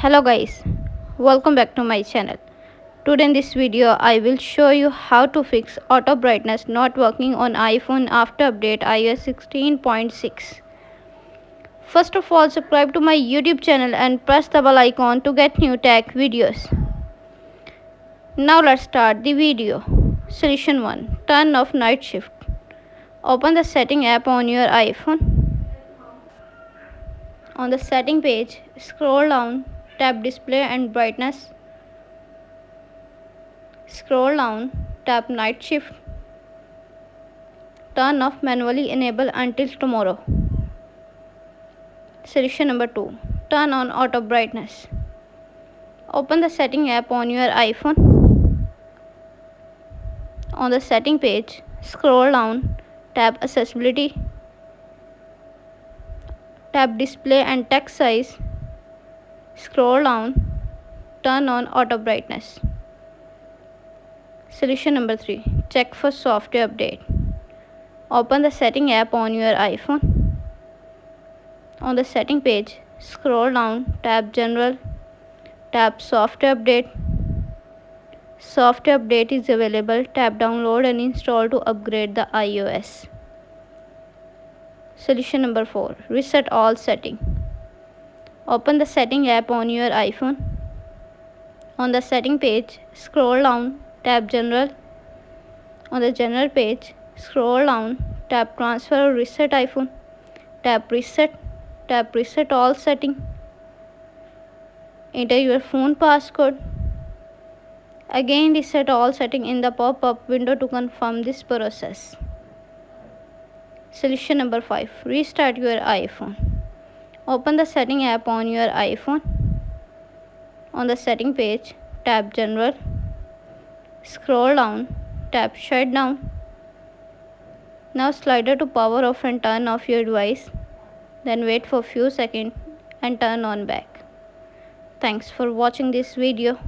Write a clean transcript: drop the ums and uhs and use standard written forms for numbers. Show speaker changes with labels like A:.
A: Hello guys, welcome back to my channel. Today in this video I will show you how to fix auto brightness not working on iPhone after update iOS 16.6. First of all, subscribe to my YouTube channel and press the bell icon to get new tech videos. Now let's start the video. Solution 1. Turn off night shift. Open the setting app on your iPhone. On the setting page, scroll down, tap display and brightness. Scroll down, tap night shift. Turn off manually enable until tomorrow. Solution number 2. Turn on auto brightness. Open the setting app on your iPhone. On the setting page, scroll down, tap accessibility. Tap display and text size. Scroll down, turn on auto brightness. Solution number 3. Check for software update. Open the setting app on your iPhone. On the setting page, scroll down, tap general, tap software update. Software update is available. Tap download and install to upgrade the iOS. Solution number 4. Reset all setting. Open the setting app on your iPhone. On the setting page, scroll down, tap general. On the general page, scroll down, tap transfer or reset iPhone. Tap reset all setting. Enter your phone passcode. Again reset all setting in the pop-up window to confirm this process. Solution number 5. Restart your iPhone. Open the setting app on your iPhone. On the setting page, tap general. Scroll down, tap shutdown. Now slider to power off and turn off your device. Then wait for few seconds and turn on back. Thanks for watching this video.